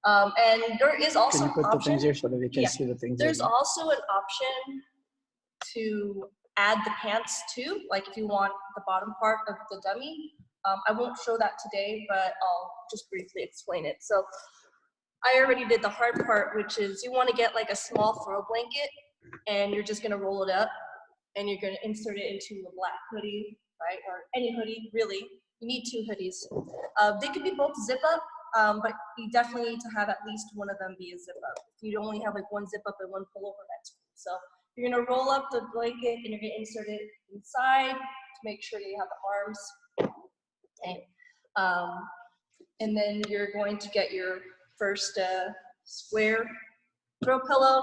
And there is also Can you put the things here so that we can see the things? There's also an option to add the pants too, like if you want the bottom part of the dummy. I won't show that today, but I'll just briefly explain it. So I already did the hard part, which is you want to get like a small throw blanket, and you're just going to roll it up, and you're going to insert it into a black hoodie, right, or any hoodie, really. You need 2 hoodies. They could be both zip up, but you definitely need to have at least one of them be a zip up. If you only have like one zip up and one pullover, that's cool. So you're going to roll up the blanket, and you're going to insert it inside to make sure that you have the arms. Okay. And then you're going to get your first square throw pillow,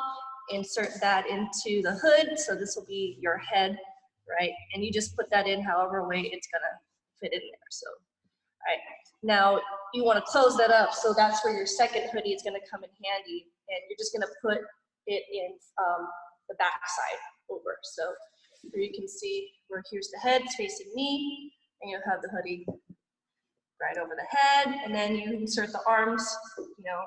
insert that into the hood. So this will be your head, right? And you just put that in however way it's gonna fit in there. So, all right. Now you want to close that up. So that's where your second hoodie is gonna come in handy. And you're just gonna put it in the back side over. So here you can see where here's the head, it's facing me, and you'll have the hoodie right over the head, and then you insert the arms, you know,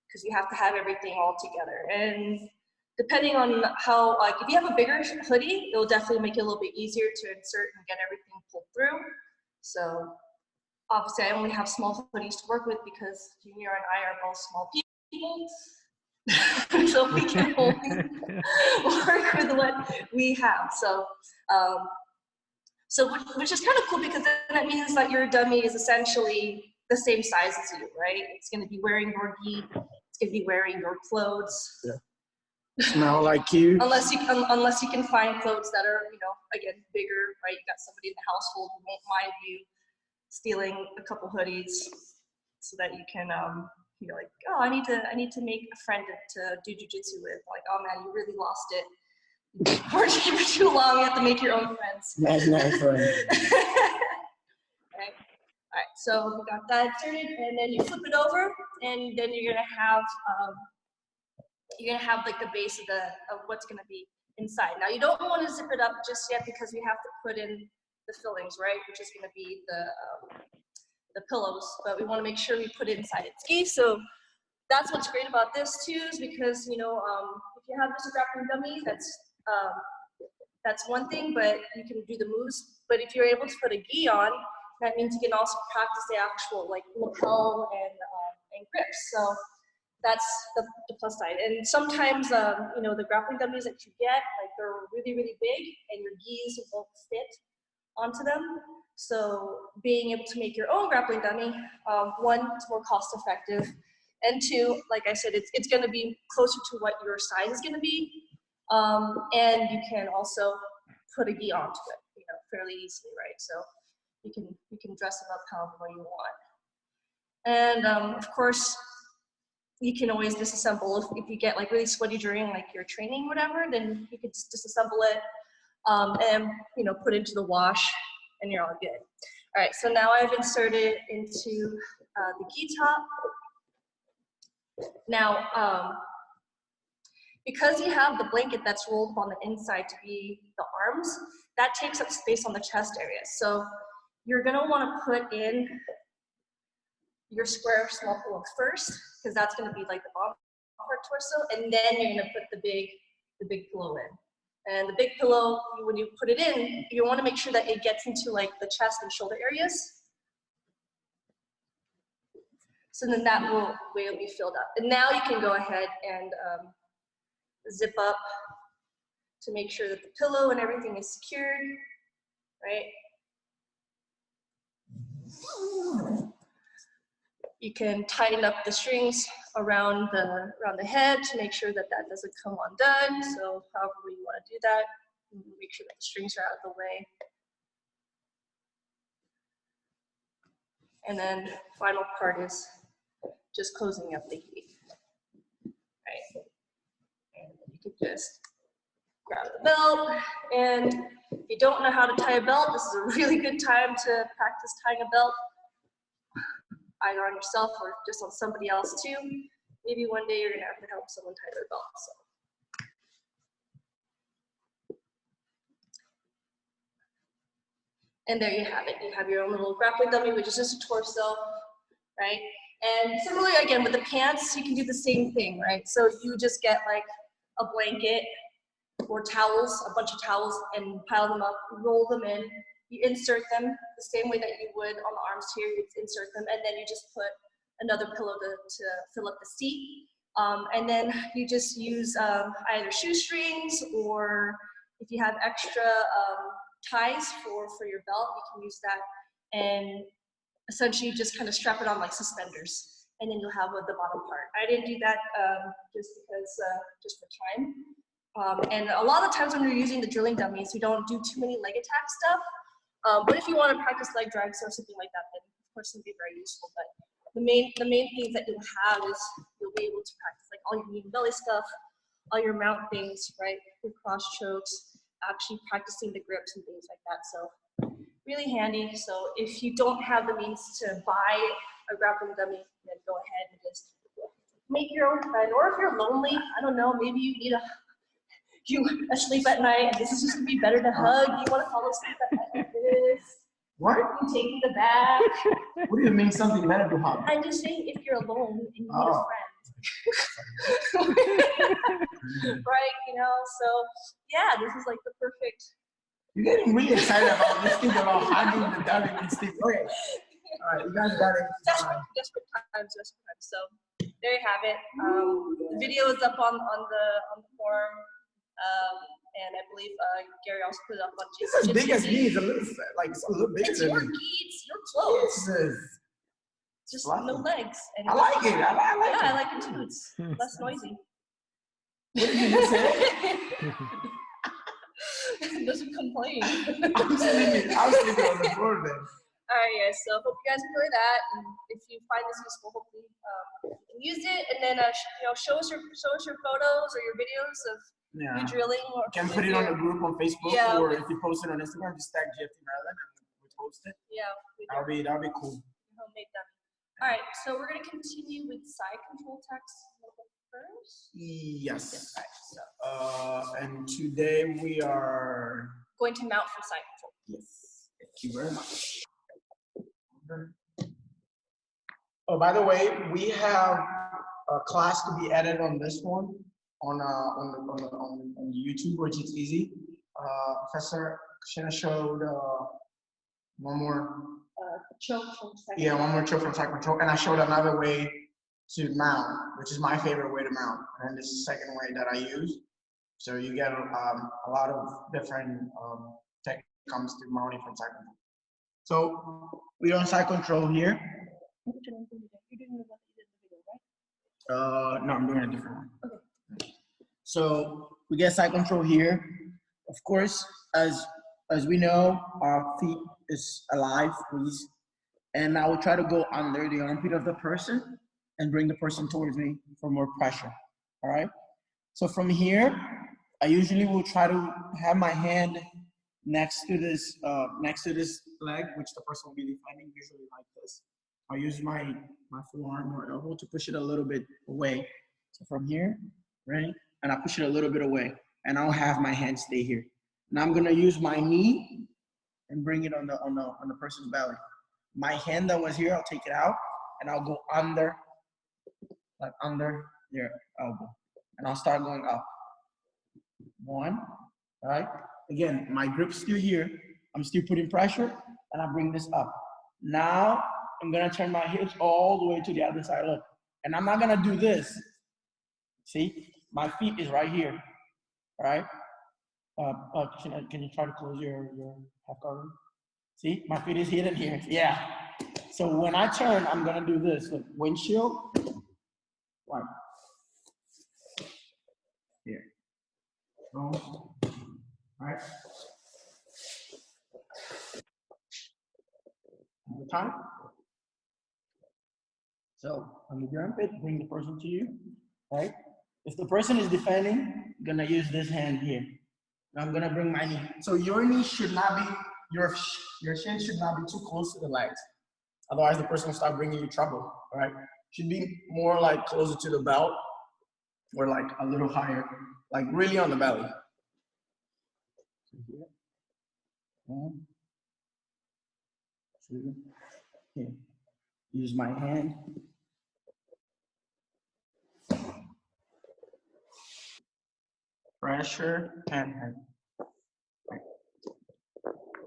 because you have to have everything all together. And depending on how, like, if you have a bigger hoodie, it will definitely make it a little bit easier to insert and get everything pulled through. So obviously I only have small hoodies to work with because Junior and I are both small people. So we can only work with what we have. So, which is kind of cool, because then that means that your dummy is essentially the same size as you, right? It's going to be wearing your gi, it's going to be wearing your clothes. Yeah. Smell like you. Unless you can find clothes that are, you know, again, bigger, right? You got somebody in the household who won't mind you stealing a couple hoodies, so that you can, you know, like, oh, I need to make a friend to do jujitsu with. Like, oh man, you really lost it. Or for too long, you have to make your own friends. That's not fun. Right. All right, so we got that inserted, and then you flip it over, and then you're gonna have like the base of what's gonna be inside. Now you don't want to zip it up just yet, because we have to put in the fillings, right? Which is gonna be the pillows, but we want to make sure we put it inside its gi. So that's what's great about this too, is because, you know, if you have just a grappling dummy, that's one thing, but you can do the moves. But if you're able to put a gi on, that means you can also practice the actual like lapel and grips. So that's the plus side. And sometimes, you know, the grappling dummies that you get, like, they're really, really big, and your gis won't fit onto them. So being able to make your own grappling dummy, one, it's more cost effective, and two, like I said, it's going to be closer to what your size is going to be. And you can also put a gi onto it, you know, fairly easily, right? So you can dress them up however you want. And of course, you can always disassemble if you get like really sweaty during like your training, whatever. Then you could just disassemble it and, you know, put it into the wash, and you're all good. All right, so now I've inserted into the gi top. Now, because you have the blanket that's rolled on the inside to be the arms, that takes up space on the chest area. So you're gonna wanna put in your square small pillow first, because that's gonna be like the bottom part torso, and then you're gonna put the big pillow in. And the big pillow, when you put it in, you wanna make sure that it gets into like the chest and shoulder areas. So then that way it'll be filled up. And now you can go ahead and zip up to make sure that the pillow and everything is secured, right? You can tighten up the strings around the head to make sure that that doesn't come undone. So however you want to do that, make sure that the strings are out of the way. And then final part is just closing up the gi, right? And you can just grab the belt. And if you don't know how to tie a belt, this is a really good time to practice tying a belt, either on yourself or just on somebody else too. Maybe one day you're gonna have to help someone tie their belt. So. And there you have it. You have your own little grappling dummy, which is just a torso, right? And similarly, again, with the pants, you can do the same thing, right? So you just get like a blanket or towels, a bunch of towels, and pile them up, roll them in. You insert them the same way that you would on the arms here. You insert them, and then you just put another pillow to fill up the seat. And then you just use either shoestrings, or if you have extra ties for your belt, you can use that. And essentially just kind of strap it on like suspenders, and then you'll have the bottom part. I didn't do that just because, just for time. And a lot of times when you're using the drilling dummies, we don't do too many leg attack stuff. But if you want to practice leg drags or something like that, then of course it'll be very useful. But the main things that you'll have is you'll be able to practice like all your knee and belly stuff, all your mount things, right? Your cross chokes, actually practicing the grips and things like that. So really handy. So if you don't have the means to buy a grappling dummy, then go ahead and just make your own friend. Or if you're lonely, I don't know, maybe you need you asleep at night and this is just gonna be better to hug. You want to fall asleep at night like this. What? You taking the back. What do you mean something better to hug? I'm just saying if you're alone and you need a friend. Right, you know, so yeah, this is like the perfect. You're getting really excited about this thing about hugging the dummy and stuff. Okay. All right, you guys got it. Desperate times. So there you have it. The video is up on the forum, and I believe Gary also put it up on. It's as big as me. It's a little bigger. It's your geeks, your clothes. Just no legs. And I like it. I like it. Yeah, I like it too. It's less noisy. What did you just say? Doesn't complain. I'm sleeping on the floor then. All right, guys. So hope you guys enjoy that. And if you find this useful, hopefully you can use it. And then show us your photos or your videos of you drilling. Or you can put it on a group on Facebook, or if you post it on Instagram, just tag GFTeam Barlaan and we post it. Yeah, that'll be cool. Homemade dummy. All right, so we're gonna continue with side control text first. Yes. And today we are going to mount for side control. Yes. Thank you very much. Oh, by the way, we have a class to be added on this one on the YouTube, which is easy. Professor Kristina showed one more choke from side control. Yeah, one more choke from side control, and I showed another way to mount, which is my favorite way to mount, and this is the second way that I use. So you get a lot of different techniques comes to mounting from side control. So we're on side control here. You didn't know that you did the video, right? No, I'm doing a different one. Okay. So we get side control here. Of course, as we know, our feet is alive, please. And I will try to go under the armpit of the person and bring the person towards me for more pressure. All right. So from here, I usually will try to have my hand next to this leg, which the person will be defending, usually like this. I'll use my forearm or elbow to push it a little bit away. So from here, right, and I push it a little bit away, and I'll have my hand stay here. Now I'm gonna use my knee and bring it on the person's belly. My hand that was here, I'll take it out, and I'll go under, like under their elbow, and I'll start going up. One, right? Again, my grip's still here. I'm still putting pressure, and I bring this up. Now, I'm gonna turn my hips all the way to the other side. Look, and I'm not gonna do this. See, my feet is right here, all right? Can you try to close your half guard? See, my feet is hidden here. Yeah. So when I turn, I'm gonna do this. Look, windshield, right? Here. All right. Another time. So under your armpit, bring the person to you, right? If the person is defending, I'm gonna use this hand here. Now I'm gonna bring my knee. So your knee should not be, your shin should not be too close to the legs. Otherwise the person will start bringing you trouble, all right? Should be more like closer to the belt or like a little higher, like really on the belly. So here, 1, 2, here. Use my hand pressure, and right.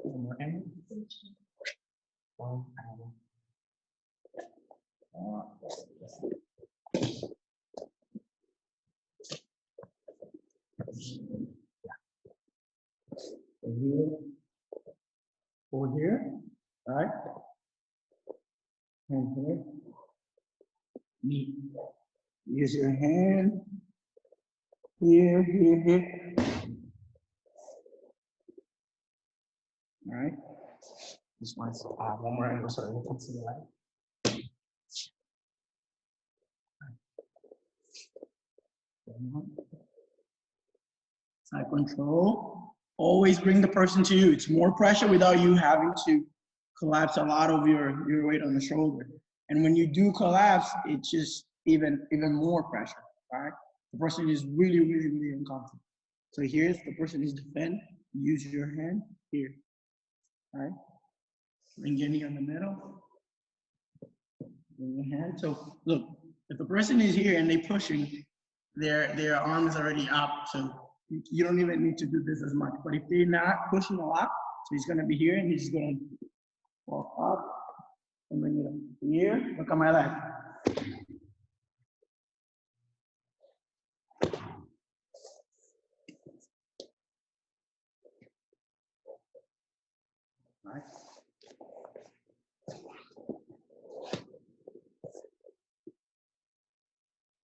One more in. One out. Here, over here, right? And here, knee. Use your hand. Here, here, here. All right. This one's one more angle so we can see the light. Side control. Always bring the person to you. It's more pressure without you having to collapse a lot of your weight on the shoulder. And when you do collapse, it's just even more pressure, right? The person is really, really, really uncomfortable. So here's the person is defend. Use your hand here, right? Bring your knee on the middle. Bring your hand. So look, if the person is here and they're pushing, their arm is already up. So you don't even need to do this as much. But if they're not pushing a lot, so he's gonna be here and he's gonna walk up and bring it up. Here, look at my leg. All right.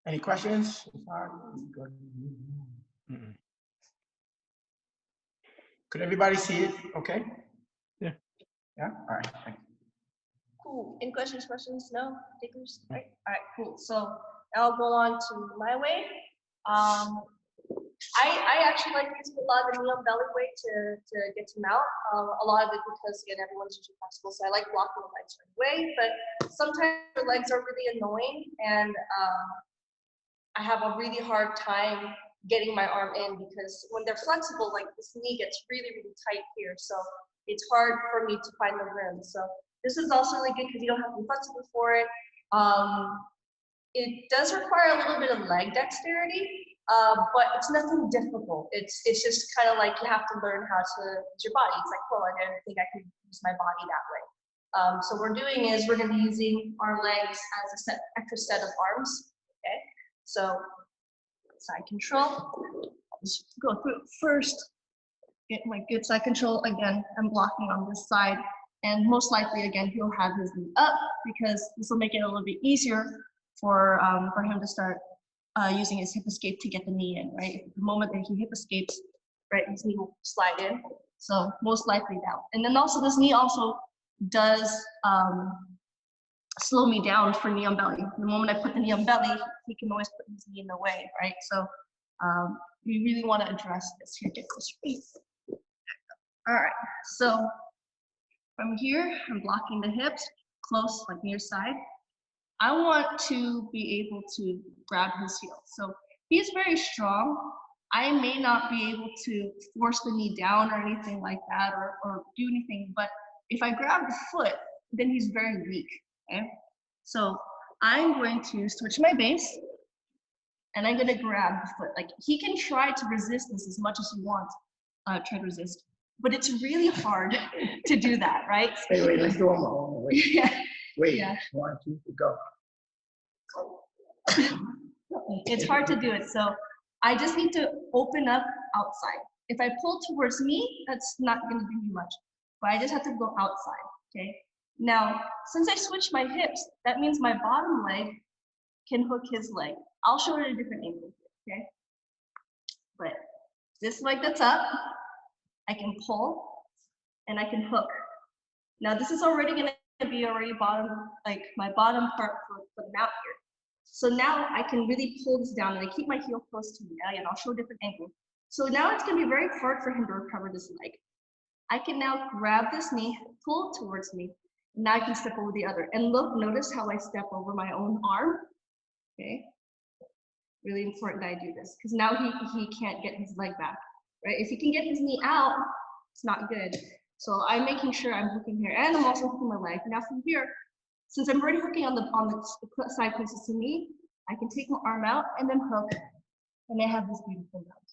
Any questions? Could everybody see it? Okay. Yeah. Yeah. All right. Thank you. Cool. Any questions? No? Takers? Right. All right. Cool. So I'll go on to my way. I actually like using a lot of the knee on belly weight to get to mount. A lot of it because again everyone's usually flexible, so I like blocking the legs right away. But sometimes the legs are really annoying, and I have a really hard time getting my arm in because when they're flexible, like this knee gets really, really tight here. So it's hard for me to find the rim. So this is also really good because you don't have to be flexible for it. It does require a little bit of leg dexterity, but it's nothing difficult. It's just kind of like you have to learn how to use your body. It's like, well, I don't think I can use my body that way. So what we're doing is we're going to be using our legs as a extra set of arms. Okay. So side control, I'll just go through it first, get my good side control. Again, I'm blocking on this side, and most likely, again, he'll have his knee up because this will make it a little bit easier for him to start using his hip escape to get the knee in, right? The moment that he hip escapes, right, his knee will slide in. So most likely that. And then also this knee also does slow me down for knee on belly. The moment I put the knee on belly, he can always put his knee in the way, right? So we really want to address this here. Get closer. All right, so from here, I'm blocking the hips, close, like near side. I want to be able to grab his heel. So he's very strong. I may not be able to force the knee down or anything like that or do anything, but if I grab the foot, then he's very weak, okay? So I'm going to switch my base and I'm gonna grab the foot. Like he can try to resist this as much as he wants, try to resist, but it's really hard to do that, right? Wait, let's do one more. Wait. Yeah. Wait, Yeah. 1, 2, go. It's hard to do it, so I just need to open up outside. If I pull towards me, that's not going to do me much, but I just have to go outside, okay? Now, since I switched my hips, that means my bottom leg can hook his leg. I'll show it at a different angle, okay? But this leg that's up, I can pull and I can hook. Now, this is already going to be bottom, like my bottom part for the mount here. So now I can really pull this down and I keep my heel close to me. And I'll show a different angle. So now it's going to be very hard for him to recover this leg. I can now grab this knee, pull it towards me. And now I can step over the other. And look, notice how I step over my own arm. Okay. Really important that I do this because now he can't get his leg back, right? If he can get his knee out, it's not good. So I'm making sure I'm hooking here and I'm also hooking my leg. Now from here, since I'm already hooking on the side closest to me, I can take my arm out and then hook, and I have this beautiful mount.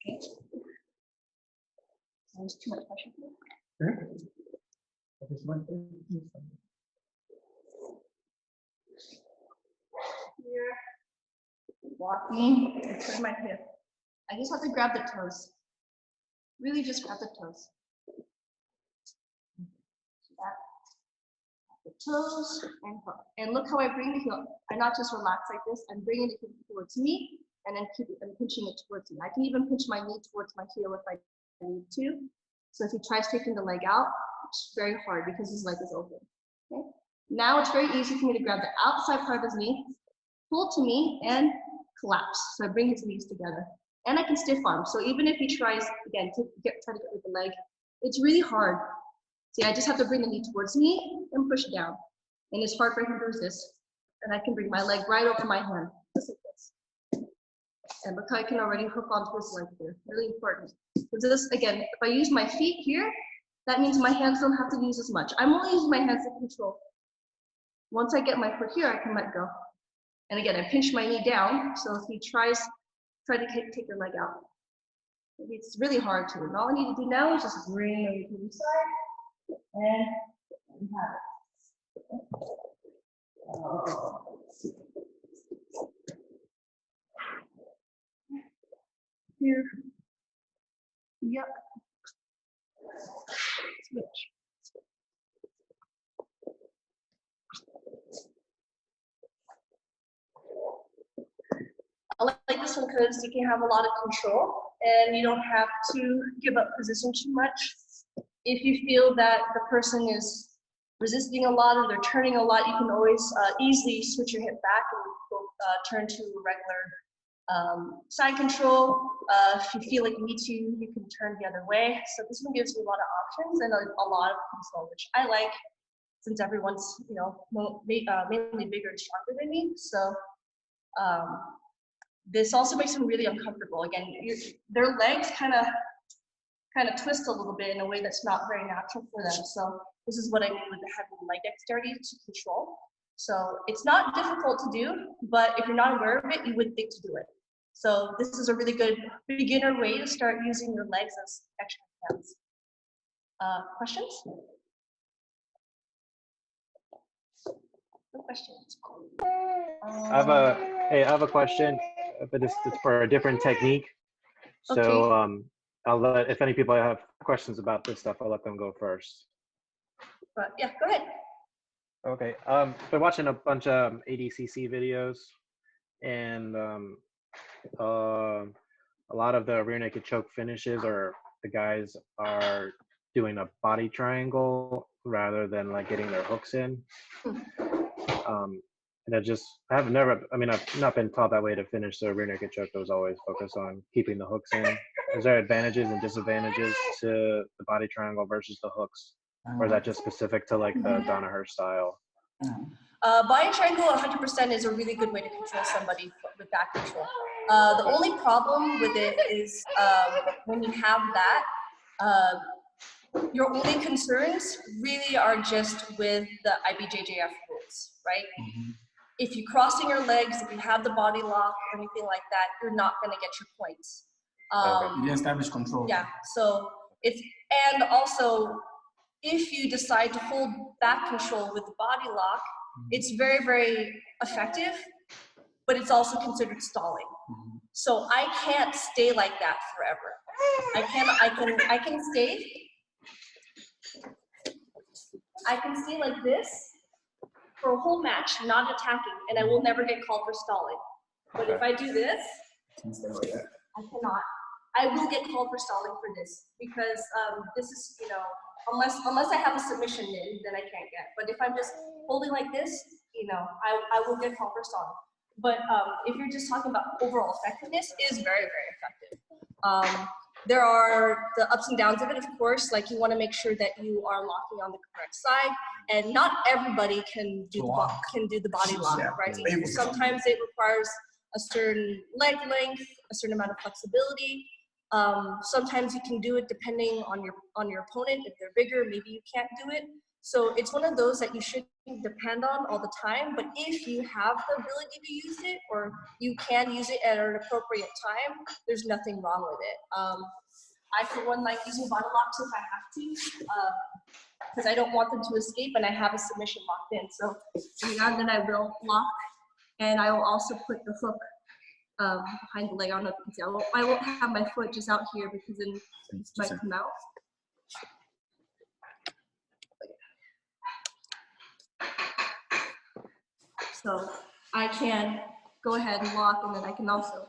Okay. There's too much pressure. Here, walking, and turn my hip. I just have to grab the toes. Really just grab the toes. That. The toes and hook. And look how I bring the heel. I not just relax like this, I'm bringing the heel towards me and then I'm pinching it towards me. I can even pinch my knee towards my heel if I need to. So if he tries taking the leg out, it's very hard because his leg is open. Okay? Now it's very easy for me to grab the outside part of his knee, pull to me, and collapse. So I bring his knees together. And I can stiff arm. So even if he tries, again, try to get with the leg, it's really hard. See, I just have to bring the knee towards me and push down. And it's hard for him to resist. And I can bring my leg right over my hand, just like this. And look how I can already hook onto his leg here. Really important. Because this, again, if I use my feet here, that means my hands don't have to use as much. I'm only using my hands to control. Once I get my foot here, I can let go. And again, I pinch my knee down. So if he try to take your leg out. It's really hard to. And all I need to do now is just bring it to the side. And we have it. Here. Yep. Switch. I like this one because you can have a lot of control and you don't have to give up position too much. If you feel that the person is resisting a lot or they're turning a lot, you can always easily switch your hip back and go, turn to a regular side control. If you feel like you need to, you can turn the other way. So this one gives you a lot of options and a lot of control, which I like since everyone's, you know, mainly bigger and stronger than me. So this also makes them really uncomfortable. Again, their legs kind of twist a little bit in a way that's not very natural for them. So this is what I mean with the heavy leg dexterity to control. So it's not difficult to do, but if you're not aware of it, you wouldn't think to do it. So this is a really good beginner way to start using your legs as extra hands. Questions? No questions. I have a question, but it's for a different technique. So Okay. I'll let, if any people have questions about this stuff, I'll let them go first. But yeah, go ahead. Okay. Been watching a bunch of ADCC videos, and a lot of the rear naked choke finishes, or the guys are doing a body triangle rather than like getting their hooks in. And I've not been taught that way to finish the rear naked choke. I was always focused on keeping the hooks in. Is there advantages and disadvantages to the body triangle versus the hooks? Or is that just specific to like the Danaher style? Body triangle 100% is a really good way to control somebody with back control. The only problem with it is when you have that, your only concerns really are just with the IBJJF rules, right? Mm-hmm. If you're crossing your legs, if you have the body lock or anything like that, you're not going to get your points. You didn't establish control. Yeah, so and also, if you decide to hold back control with the body lock, it's very, very effective, but it's also considered stalling. Mm-hmm. So I can't stay like that forever. I can stay like this for a whole match, not attacking, and I will never get called for stalling. But if I do this, I cannot. I will get called for stalling for this because this is, you know, unless I have a submission in, then I can't get. But if I'm just holding like this, you know, I will get called for stalling. But if you're just talking about overall effectiveness, it is very, very effective. There are the ups and downs of it, of course. Like you want to make sure that you are locking on the correct side, and not everybody can do the body lock, right? Sometimes it requires a certain leg length, a certain amount of flexibility. Sometimes you can do it depending on your opponent. If they're bigger, maybe you can't do it. So it's one of those that you shouldn't depend on all the time, but if you have the ability to use it, or you can use it at an appropriate time, there's nothing wrong with it. I, for one, like using body locks if I have to, because I don't want them to escape, and I have a submission locked in. So every now and then I will lock, and I will also put the hook behind the leg. I don't know if you can see. I won't have my foot just out here because then it might come out. So I can go ahead and lock, and then I can also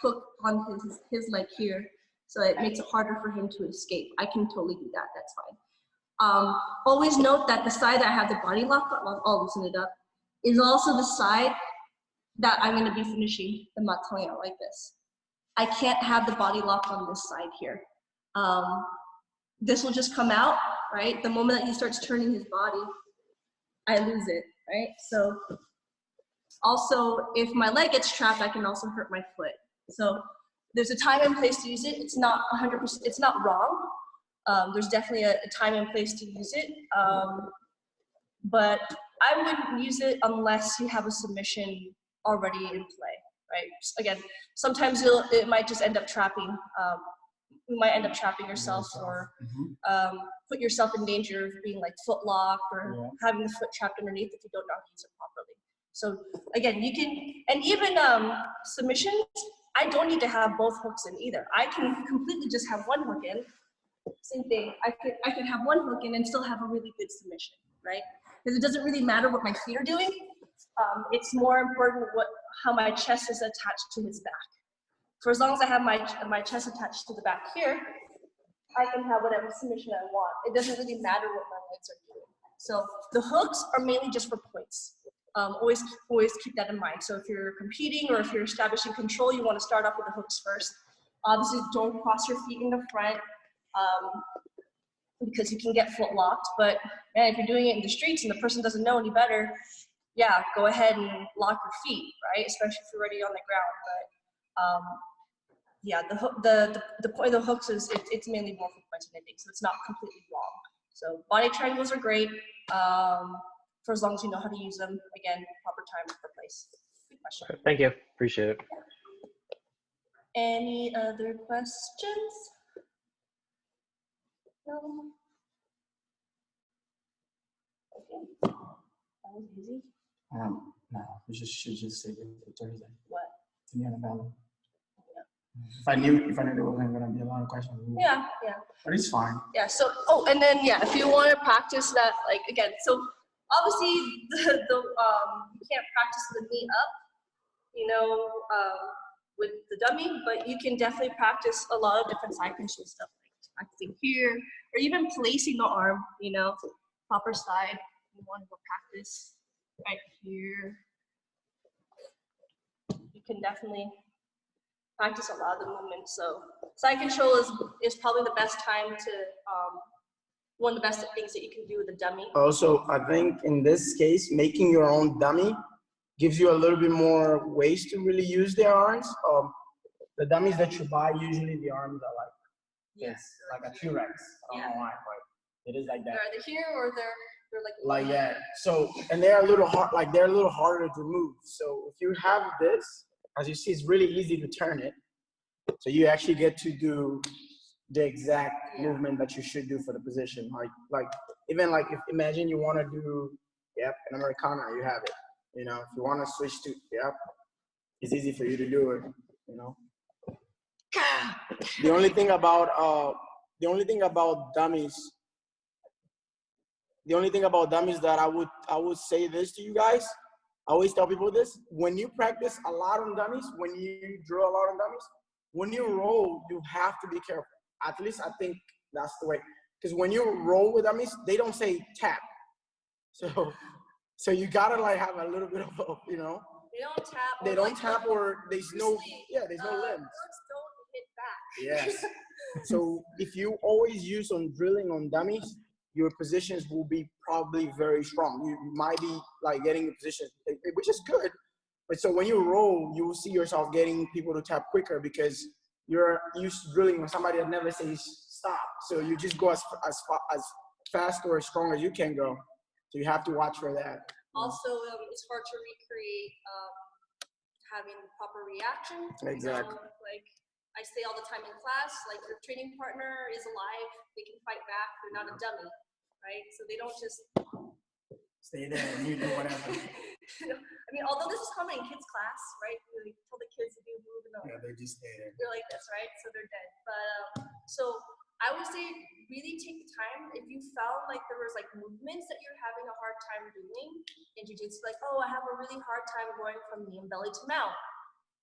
hook on his leg here, so it makes it harder for him to escape. I can totally do that. That's fine. Always note that the side that I have the body lock, I'll loosen it up, is also the side that I'm going to be finishing the matoya like this. I can't have the body lock on this side here. This will just come out, right? The moment that he starts turning his body, I lose it, right? So also, if my leg gets trapped, I can also hurt my foot. So there's a time and place to use it. It's not 100%, it's not wrong. There's definitely a time and place to use it. But I wouldn't use it unless you have a submission already in play, right? Again, sometimes it might just end up trapping. You might end up trapping yourself, or put yourself in danger of being like foot locked, or having the foot trapped underneath if you don't know how to use it properly. So again, you can, and even submissions, I don't need to have both hooks in either. I can completely just have one hook in. Same thing, I could have one hook in and still have a really good submission, right? Because it doesn't really matter what my feet are doing. It's more important how my chest is attached to his back. For as long as I have my chest attached to the back here, I can have whatever submission I want. It doesn't really matter what my legs are doing. So the hooks are mainly just for points. Always keep that in mind. So if you're competing or if you're establishing control, you want to start off with the hooks first. Obviously, don't cross your feet in the front because you can get foot locked. But man, if you're doing it in the streets and the person doesn't know any better, yeah, go ahead and lock your feet, right? Especially if you're already on the ground. But yeah, the point of the hooks is it's mainly more for points than anything, so it's not completely wrong. So body triangles are great for as long as you know how to use them. Again, proper time, proper place. Good question. Thank you. Appreciate it. Any other questions? No. Okay. That was easy. No, we should just save it for Thursday. What? To be on the ballot. If I knew there wasn't gonna be a lot of questions. Yeah. But it's fine. Yeah. So and then if you want to practice that, like again, so obviously you can't practice the knee up, with the dummy, but you can definitely practice a lot of different side control stuff, like practicing here, or even placing the arm, proper side. You want to go practice right here. You can definitely practice a lot of the movements. So side control is probably the best time to one of the best things that you can do with a dummy. Also, I think in this case, making your own dummy gives you a little bit more ways to really use their arms. The dummies that you buy, usually the arms are like a T-Rex. I don't know why, but it is like that. They're either here or they're like that. So, and they're a little hard, they're a little harder to move. So if you have this, as you see, it's really easy to turn it. So you actually get to do the exact movement that you should do for the position. Even if imagine you want to do, an Americana, you have it. If you want to switch to, it's easy for you to do it, The only thing about dummies that I would say this to you guys. I always tell people this: when you practice a lot on dummies, when you draw a lot on dummies, when you roll, you have to be careful. At least I think that's the way. Because when you roll with dummies, they don't say tap. So you gotta have a little bit of They don't tap. They don't tap, or there's no limbs. Words don't hit back. Yes. So if you always use on drilling on dummies, your positions will be probably very strong. You might be getting a position, which is good. But so when you roll, you will see yourself getting people to tap quicker because you're used to drilling with somebody that never says stop. So you just go as fast or as strong as you can go. So you have to watch for that. Also, it's hard to recreate having proper reaction. Exactly. Like I say all the time in class, like your training partner is alive, they can fight back, they're not a dummy, right? So they don't just stay there and you do whatever. I mean, although this is common in kids' class, right? We tell the kids to do move and Yeah, they just stay there. they're like this, right? So they're dead. But so I would say really take the time. If you found like there was like movements that you're having a hard time doing in jiu-jitsu, like, oh, I have a really hard time going from knee and belly to mount.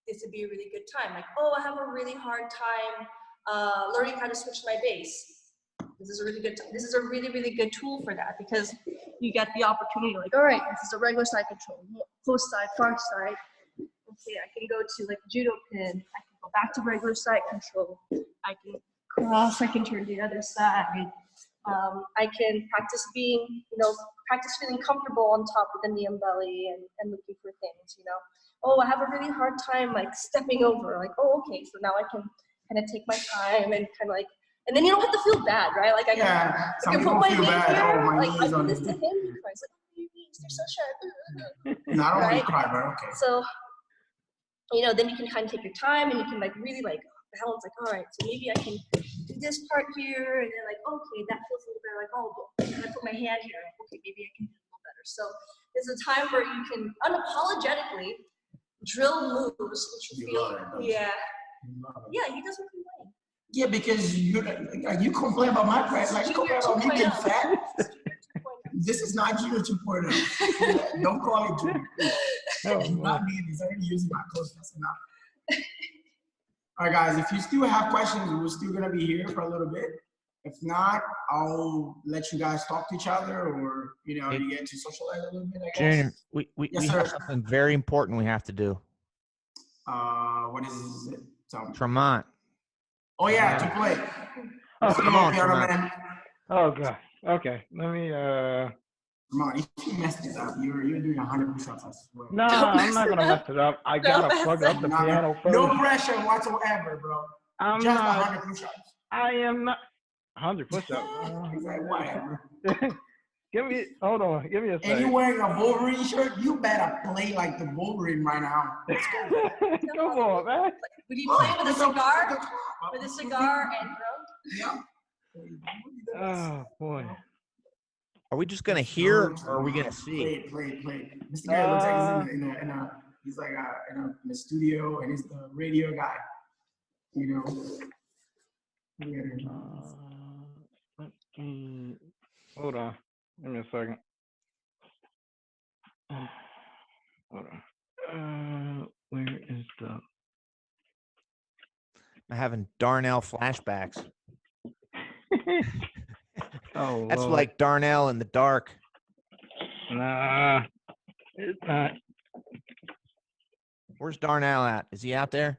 This would be a really good time. Like, oh, I have a really hard time learning how to switch my base. This is a really good time. This is a really, really good tool for that because you get the opportunity like, all right, this is a regular side control, close side, far side. Okay, I can go to like judo pin. I can go back to regular side control. I can cross, I can turn to the other side. I can practice being, practice feeling comfortable on top of the knee and belly and looking for things, Oh, I have a really hard time like stepping over. Like, oh, okay, so now I can kind of take my time and kind of like, and then you don't have to feel bad, right? Like I can put my knee here, like I do this to him, he cries like, oh, your knees, they're so sharp. No, I don't want to cry, but okay. So, then you can kind of take your time and you can like really like balance, like, all right, so maybe I can do this part here, and then like, okay, that feels a little better, like, oh, and I put my hand here, like, okay, maybe I can do a little better. So it's a time where you can unapologetically drill moves, which you feel, yeah, he does what you like. Yeah, because you complain about my press, like you complain about me getting fat. This is not Junior 2.0. Don't call it Junior. No, not me. He's already using my clothes. That's enough. All right, guys, if you still have questions, we're still going to be here for a little bit. If not, I'll let you guys talk to each other or, you get to socialize a little bit, I guess. Junior, we have something very important we have to do. What is it? Tremont. Oh, yeah, to play. Oh, come on, man. Oh, God. Okay, let me, Come on, if you messed it up, you're doing 100 push-ups, I swear. No, I'm not going to mess it up. I got to plug up the piano first. No pressure whatsoever, bro. I'm just not, 100 push-ups. I am not. 100 push-ups. He's like, whatever. Hold on, give me a second. And you wearing a Wolverine shirt? You better play like the Wolverine right now. Let's go. Come on, man. Would you play with a cigar? With a cigar and drum? Yeah. Oh, boy. Are we just gonna hear, or are we gonna see? Play. Mr. Gary looks like he's like in the studio, and he's the radio guy. Hold on. Give me a second. Hold on. Where is the? I'm having Darnell flashbacks. Oh, that's Lord. like Darnell in the dark. Nah, it's not. Where's Darnell at? Is he out there?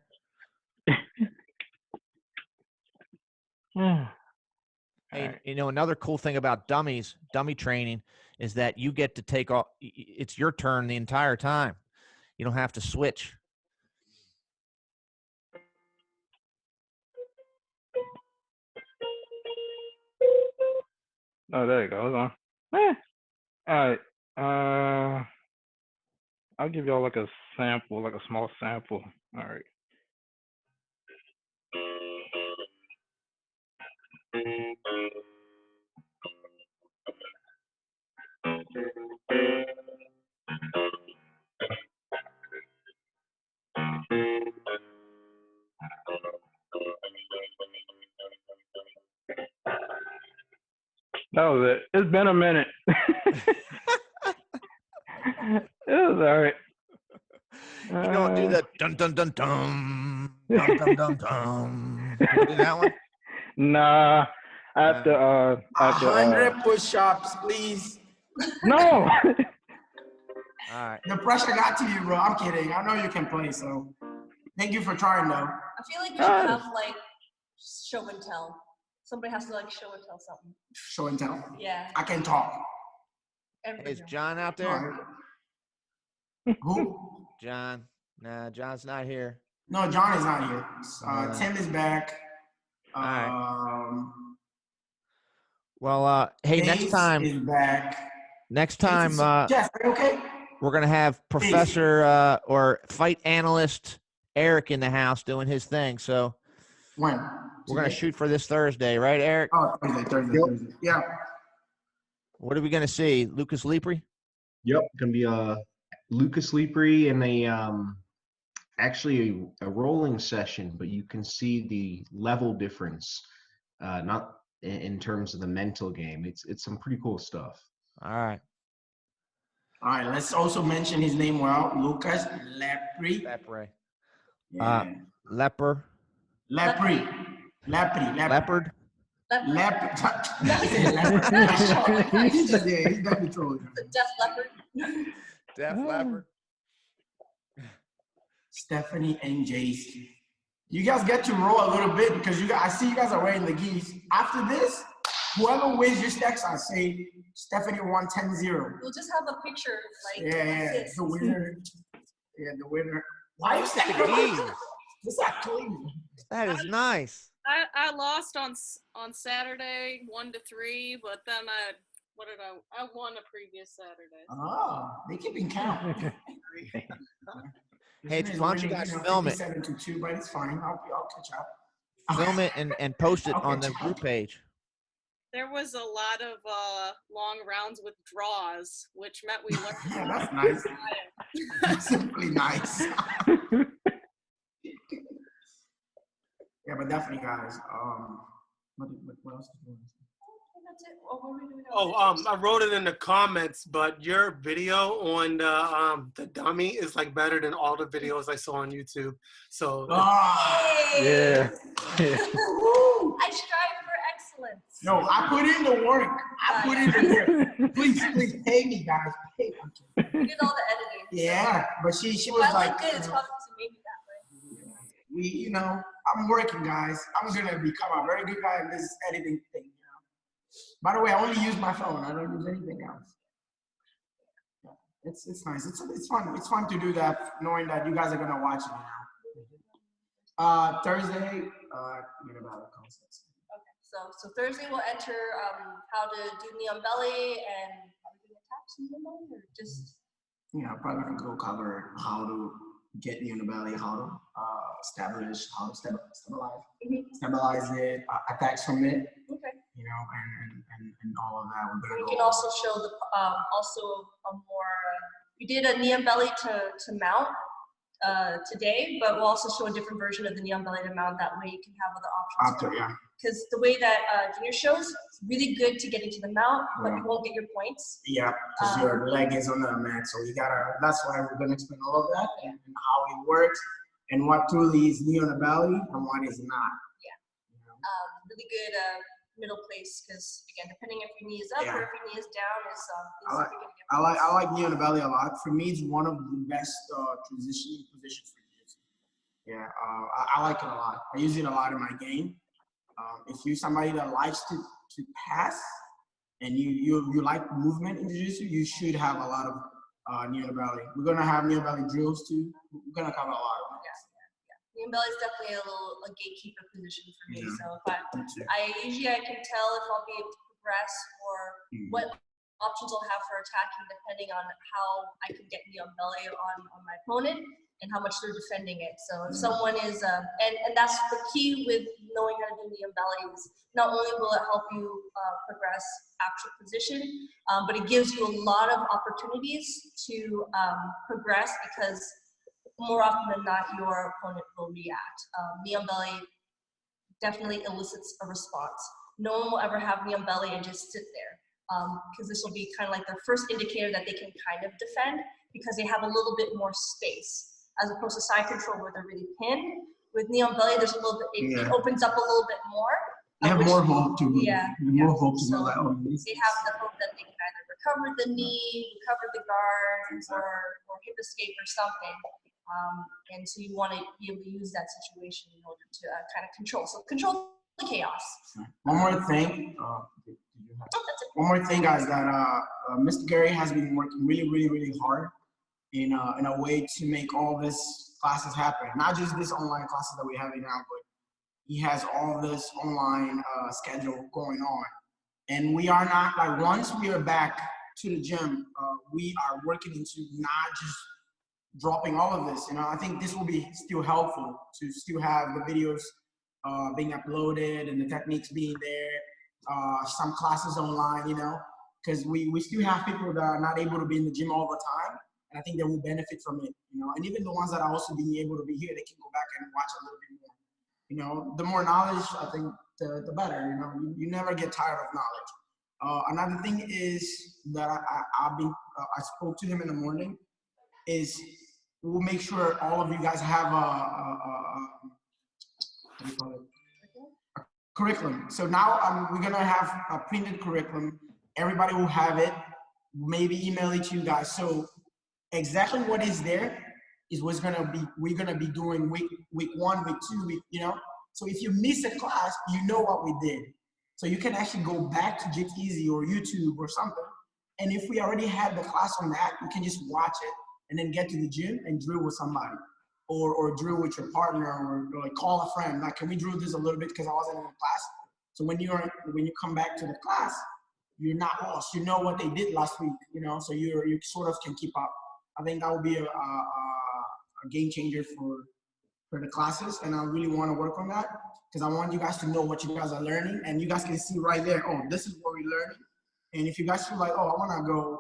Hey, another cool thing about dummy training is that you get to take off. It's your turn the entire time. You don't have to switch. Oh, there you go. Hold on. All right. I'll give y'all like a sample, like a small sample. All right. That was it. It's been a minute. It was all right. You don't do the dun dun dun dun dun dun dun dun. You don't do that one? Nah. At the 100 push-ups, please. No. All right. The pressure got to you, bro. I'm kidding. I know you can play, so thank you for trying, though. I feel like we should have like show and tell. Somebody has to like show and tell something. Show and tell. Yeah. I can talk. Is John out there? Who? John. Nah, John's not here. No, John is not here. Tim is back. All right. Well, hey, next Jace time, is back. next Jace time, is- Jeff, are you okay? we're gonna have Professor or fight analyst Eric in the house doing his thing. So When? we're gonna Today? shoot for this Thursday, right, Eric? Oh, Thursday. Yeah. What are we gonna see? Lucas Lepre? Yep, gonna be Lucas Lepre and actually a rolling session, but you can see the level difference, not in terms of the mental game. It's some pretty cool stuff. All right. All right, let's also mention his name well, Lucas Lepre. Lepre. Yeah. Leper. Lepre. Leopard. Leopard. Yeah, he's definitely trolling. The Def Leppard. Def Leopard. Stephanie and Jace. You guys get to roll a little bit because I see you guys are wearing the geese. After this, whoever wins your stacks, I say Stephanie won 10-0. We'll just have a picture like Yeah, this. the winner. Yeah, the winner. Why is that The geese. Is that clean? That is nice. I lost on Saturday 1-3, but then I won a previous Saturday. Oh, they keeping count. Hey, why don't you guys film it? 7-2, but it's fine. I'll catch up. Film it and post it on the Okay. group page. There was a lot of long rounds with draws, which meant we learned. Yeah, that's nice. That's simply nice. Yeah, but definitely, guys. What else is going on? That's it. What were we doing? I wrote it in the comments, but your video on the dummy is like better than all the videos I saw on YouTube. So Yeah. Woo. I strive for excellence. No, I put in the work. Please pay me, guys. Pay me. We did all the editing. Yeah, but she If was I like, look good, it's probably because you made me that way. I'm working, guys. I'm gonna become a very good guy in this editing thing. By the way, I only use my phone. I don't use anything else. Yeah, it's nice. It's fun. It's fun to do that, knowing that you guys are gonna watch it now. Thursday, about the concepts. Okay, so Thursday we'll enter how to do knee on belly and how to do attacks knee on belly, or just Probably gonna go cover how to get knee on the belly, how to establish, how to stabilize it, attacks from it. okay. And all of that. We're We gonna can go. also show the also a more. We did a knee on belly to mount today, but we'll also show a different version of the knee on belly to mount. That way you can have other options. After, yeah. Because the way that Junior shows, it's really good to get into the mount, but you won't get your points. Yeah, because your leg is on the mat, so you gotta. That's why we're gonna explain all of that and how it works and what truly is knee on the belly and what is not. Really good middle place, because again, depending if your knee is up or if your knee is down, is I like knee on the belly a lot. For me, it's one of the best transitioning positions for jiu-jitsu. Yeah, I like it a lot. I use it a lot in my game. If you're somebody that likes to pass and you like movement in jiu-jitsu, you should have a lot of knee on the belly. We're gonna have knee on the belly drills too. We're gonna cover a lot of them. Knee on belly is definitely a gatekeeper position for me. Yeah. So if I usually I can tell if I'll be able to progress or what options I'll have for attacking depending on how I can get knee on belly on my opponent and how much they're defending it. So if someone is and that's the key with knowing how to do knee on belly is not only will it help you progress actual position, but it gives you a lot of opportunities to progress, because more often than not, your opponent will react. Knee on belly definitely elicits a response. No one will ever have knee on belly and just sit there, because this will be kind of like their first indicator that they can kind of defend, because they have a little bit more space, as opposed to side control where they're really pinned. With knee on belly, there's a little bit, it opens up a little bit more. They have more hope to move. Yeah. More hope to So move. they have the hope that they can either recover the knee, recover the guard, or hip escape or something. And so you want to be able to use that situation in order to kind of control. So control the chaos. One more thing. That's it. One more thing, guys, that Mr. Gary has been working really, really, really hard in a way to make all this classes happen. Not just this online classes that we have now, but he has all this online schedule going on. And we are not, like, once we are back to the gym, we are working into not just dropping all of this. I think this will be still helpful to still have the videos being uploaded and the techniques being there, some classes online, because we still have people that are not able to be in the gym all the time. And I think they will benefit from it, and even the ones that are also being able to be here, they can go back and watch a little bit more. The more knowledge, I think, the better. You never get tired of knowledge. Another thing is that I spoke to him in the morning is we'll make sure all of you guys have what do you call it? A curriculum. So now we're gonna have a printed curriculum. Everybody will have it. Maybe email it to you guys. So exactly what is there is we're gonna be doing week 1, week 2, So if you miss a class, you know what we did. So you can actually go back to GFTeam or YouTube or something. And if we already had the class on that, you can just watch it and then get to the gym and drill with somebody, or drill with your partner, or like call a friend. Like, can we drill this a little bit because I wasn't in the class? So when you come back to the class, you're not lost. You know what they did last week. So you sort of can keep up. I think that would be a game changer for the classes, and I really want to work on that because I want you guys to know what you guys are learning, and you guys can see right there, oh, this is what we're learning. And if you guys feel like, oh, I want to go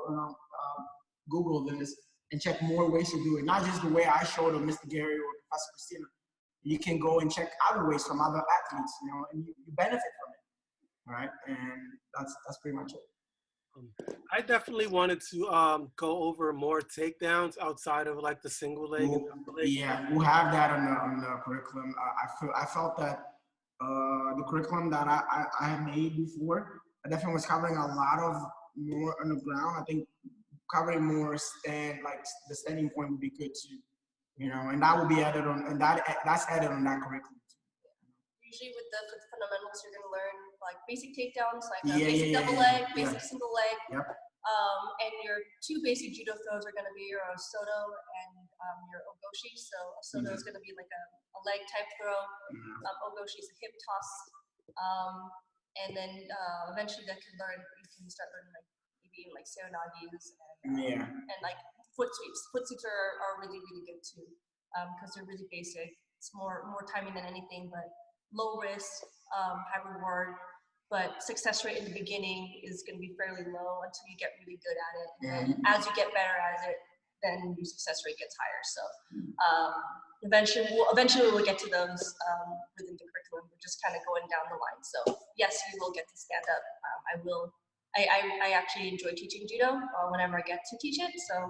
Google this and check more ways to do it, not just the way I showed of Mr. Gary or Professor Kristina, you can go and check other ways from other athletes, and you benefit from it, right? And that's pretty much it. I definitely wanted to go over more takedowns outside of like the single leg and double leg. Yeah, we'll have that on the curriculum. I felt that the curriculum that I had made before, I definitely was covering a lot of more on the ground. I think covering more the standing point would be good too, and that will be added on, and that's added on that curriculum. Usually with the fundamentals, you're going to learn like basic takedowns, like basic double leg, basic single leg. Yep. And your 2 basic judo throws are going to be your soto and your ogoshi. So a soto is going to be like a leg type throw. Ogoshi is a hip toss. And then eventually you can start learning like maybe like seonages and like foot sweeps. Foot sweeps are really, really good too because they're really basic. It's more timing than anything, but low risk, high reward, but success rate in the beginning is going to be fairly low until you get really good at it. And then as you get better at it, then your success rate gets higher. So eventually we'll get to those within the curriculum. We're just kind of going down the line. So yes, you will get to stand up. I actually enjoy teaching judo whenever I get to teach it. So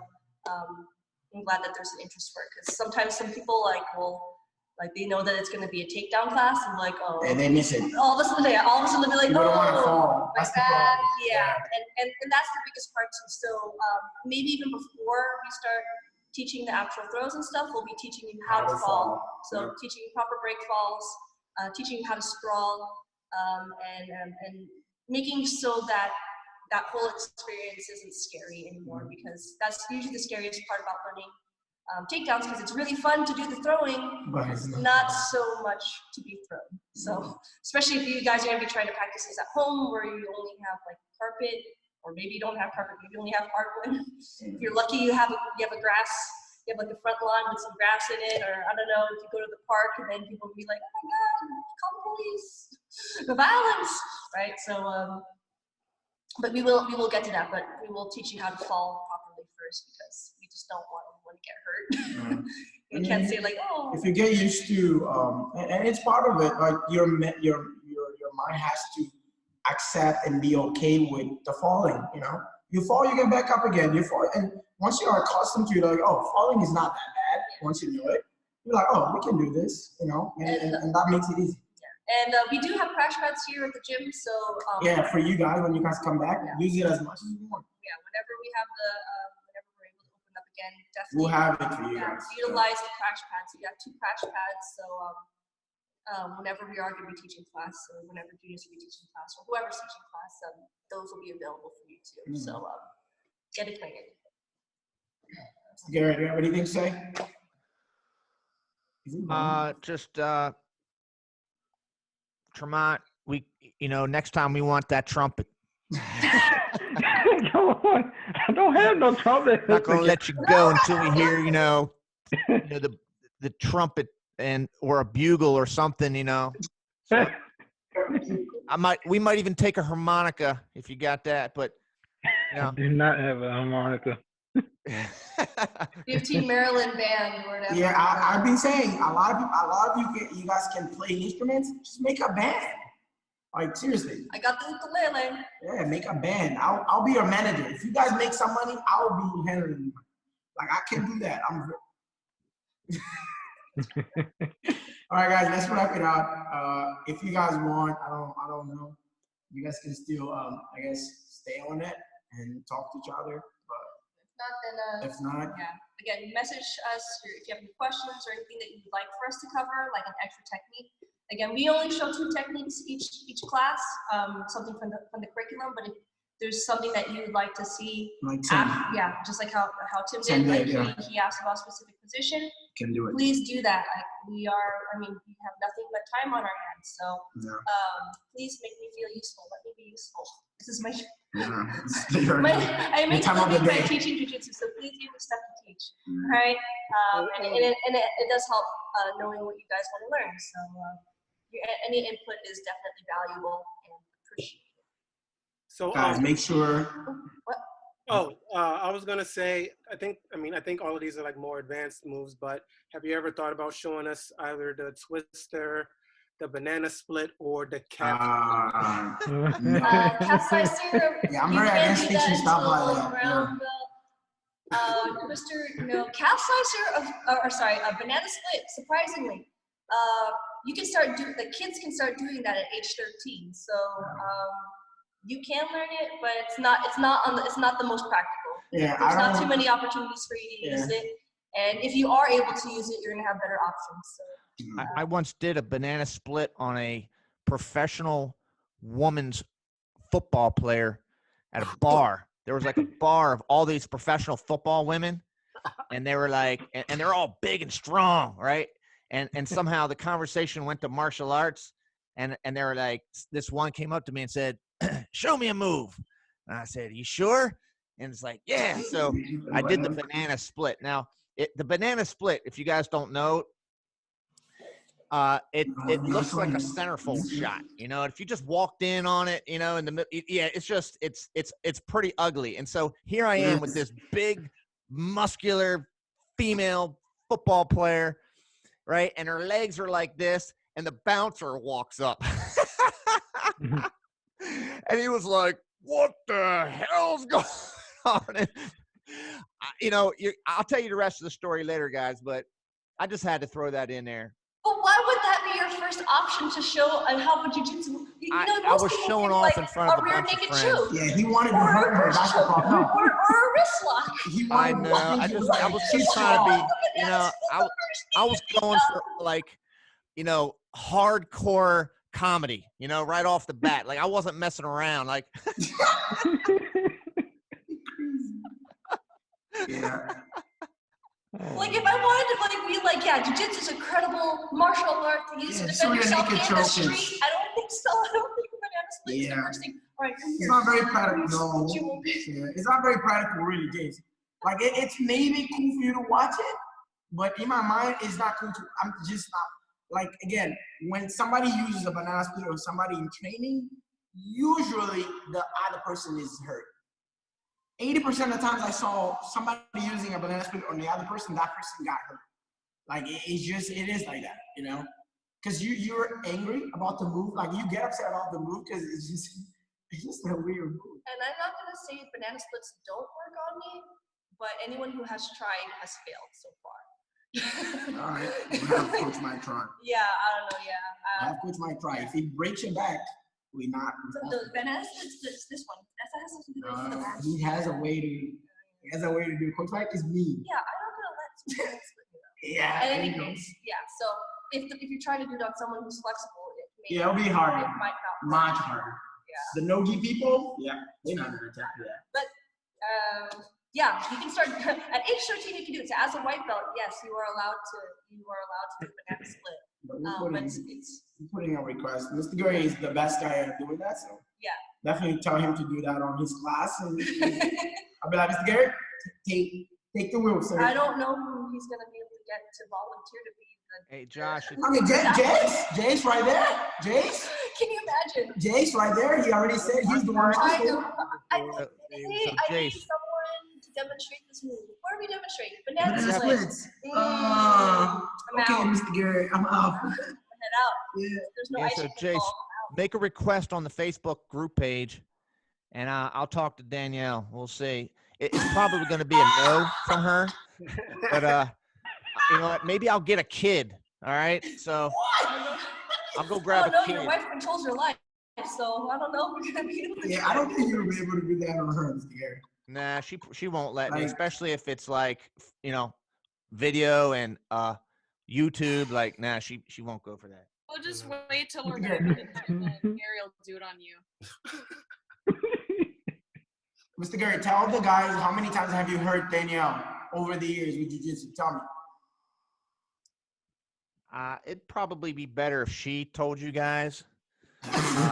I'm glad that there's an interest for it, because sometimes some people they know that it's going to be a takedown class, and and they miss it. All of a sudden they'll be like, don't want to fall. My bad. Yeah. And that's the biggest part too. So maybe even before we start teaching the actual throws and stuff, we'll be teaching you how to fall. So teaching you proper break falls, teaching you how to sprawl, and making so that whole experience isn't scary anymore, because that's usually the scariest part about learning takedowns, because it's really fun to do the throwing, but it's not so much to be thrown. So especially if you guys are going to be trying to practice this at home where you only have like carpet, or maybe you don't have carpet, maybe you only have hardwood. If you're lucky, you have a grass, you have like a front lawn with some grass in it, or I don't know, if you go to the park and then people will be like, oh my God, call the police, the violence, right? So, but we will get to that, but we will teach you how to fall properly first, because we just don't want anyone to get hurt. You can't say like, oh. If you get used to, and it's part of it, like your mind has to accept and be okay with the falling. You fall, you get back up again. You fall, and once you are accustomed to it, like, oh, falling is not that bad. Once you know it, you're like, oh, we can do this, and that makes it easy. And we do have crash pads here at the gym, so for you guys, when you guys come back, use it as much as you want. Yeah, whenever we have whenever we're able to open up again, definitely we'll have it for you guys. Utilize the crash pads. We have 2 crash pads, so whenever we are going to be teaching class, or whenever juniors will be teaching class, or whoever's teaching class, those will be available for you too. So get acquainted. Gary, do you have anything to say? Tremont, next time we want that trumpet. Come on. I don't have no trumpet. Not gonna let you go until we hear, the trumpet or a bugle or something, So we might even take a harmonica if you got that, but I do not have a harmonica. GFTeam Maryland band or whatever. Yeah, I've been saying a lot of you guys can play instruments. Just make a band. Like seriously. I got the ukulele. Yeah, make a band. I'll be your manager. If you guys make some money, I'll be handling you. Like I can do that. All right, guys, let's wrap it up. If you guys want, I don't know. You guys can still, I guess, stay on it and talk to each other. But if not, yeah. Again, message us if you have any questions or anything that you'd like for us to cover, like an extra technique. Again, we only show 2 techniques each class, something from the curriculum. But if there's something that you'd like to see, like Tim. Just like how Tim did, like he asked about a specific position. Can do it. Please do that. We have nothing but time on our hands. So please make me feel useful. Let me be useful. This is my I make a living by teaching jiu-jitsu, so please give me stuff to teach. All right? And it does help knowing what you guys want to learn. So any input is definitely valuable and appreciated. So guys, make sure. What? I was gonna say, I think all of these are like more advanced moves, but have you ever thought about showing us either the twister, the banana split, or the calf? Calf syrup. Yeah, I'm very against teaching stuff like that. Twister, calf syrup, a banana split. Surprisingly, you can start the kids can start doing that at age 13. So. You can learn it, but it's not the most practical. Yeah, there's not too many opportunities for you to use it, and if you are able to use it, you're gonna have better options. So, I once did a banana split on a professional woman's football player at a bar. There was like a bar of all these professional football women, and they were like, and they're all big and strong, right? And somehow the conversation went to martial arts, and they were like, this one came up to me and said, show me a move. And I said, you sure? And it's like, yeah. So I did the banana split. Now, the banana split, if you guys don't know, it looks like a centerfold shot. If you just walked in on it, in the middle, it's pretty ugly. And so here I am with this big, muscular female football player, right? And her legs are like this, and the bouncer walks up. And he was like, what the hell's going on? And, I'll tell you the rest of the story later, guys, but I just had to throw that in there. But why would that be your first option to show how would jiu-jitsu? I was showing off in front of a bunch of friends. Yeah, he wanted to hurt her basketball. Or a wrist lock. I know. I was just trying to be, I was going for hardcore comedy, right off the bat. Like I wasn't messing around. Like yeah. Like if I wanted to be like, jiu-jitsu is a credible martial art to use to defend yourself in the street. I don't think so. I don't think banana split is the first thing. All right, it's not very practical. It's not very practical, really, James. Like it's maybe cool for you to watch it, but in my mind, it's not cool to. I'm just not. Like, again, when somebody uses a banana split or somebody in training, usually the other person is hurt. 80% of the times I saw somebody using a banana split on the other person, that person got hurt. Like, it is like that, Because you're angry about the move. Like, you get upset about the move because it's just a weird move. And I'm not going to say banana splits don't work on me, but anyone who has tried has failed so far. All right, we'll have Coach Mike try. Yeah, I don't know. Yeah, have Coach Mike try. If he breaks your back, we not. The banana splits, this one. That has something to do with the back. He has a way to do. Coach Mike is mean. Yeah, I'm not gonna let banana split me though. Yeah. In any case, so if you're trying to do it on someone who's flexible, it'll be harder. It might not. Much harder. Yeah. The no-gi people, they're not gonna attack that. But you can start at age 13. You can do it. So as a white belt, yes, you are allowed to do banana split. But we're putting a request. Mr. Gary is the best guy at doing that, so. Yeah. definitely tell him to do that on his class. And I'll be like, Mr. Garrett, take the wheel, sir. I don't know who he's gonna be able to get to volunteer to be the. Hey, Josh. I mean, Jace right there. Jace. Can you imagine? Jace right there. He already said he's the one. I So need someone to demonstrate this move. What are we demonstrating? Banana splits. Okay, I'm out. Mr. Garrett, I'm out. Head out. Yeah. There's no Yeah, ice so in the Jace, ball. make a request on the Facebook group page, and I'll talk to Danielle. We'll see. It's probably going to be a no from her, but you know what? Maybe I'll get a kid. All right, so I'll go grab a kid. Your wife controls your life, so I don't know if we're gonna be able to. Yeah, I don't think you'll be able to do that on her, Mr. Garrett. Nah, she won't let me, especially if it's like, you know, video and YouTube. Like, nah, she won't go for that. We'll just wait till we're back, and then Gary will do it on you. Mr. Garrett, tell the guys how many times have you heard Danielle over the years with jiu-jitsu? Tell me. It'd probably be better if she told you guys,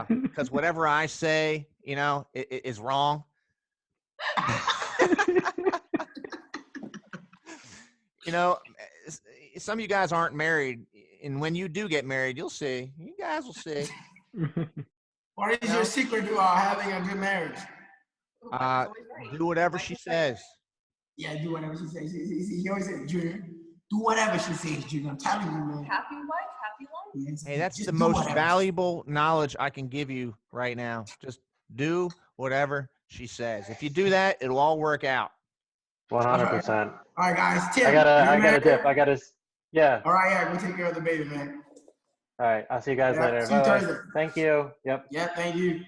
because whatever I say, you know, is wrong. You know, some of you guys aren't married, and when you do get married, you'll see. You guys will see. What is your secret to having a good marriage? Do whatever she says. Yeah, do whatever she says. He always says, Junior, do whatever she says, Junior. I'm telling you, man. Happy wife, happy life. Yes, Hey, that's just the do most whatever. valuable knowledge I can give you right now. Just do whatever she says. If you do that, it'll all work out. 100%. All right, guys. Tim, I gotta dip. Yeah. All right, yeah, go take care of the baby, man. All right. I'll see you guys later. See you Bye-bye. Thursday. Thank you. Yep. Yeah, thank you.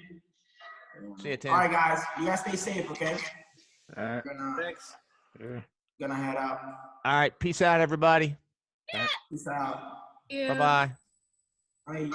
See you, Tim. All right, guys. You guys stay safe, okay? All right. Thanks. Gonna head out. All right. Peace out, everybody. Peace out. Yeah. Bye-bye. Bye.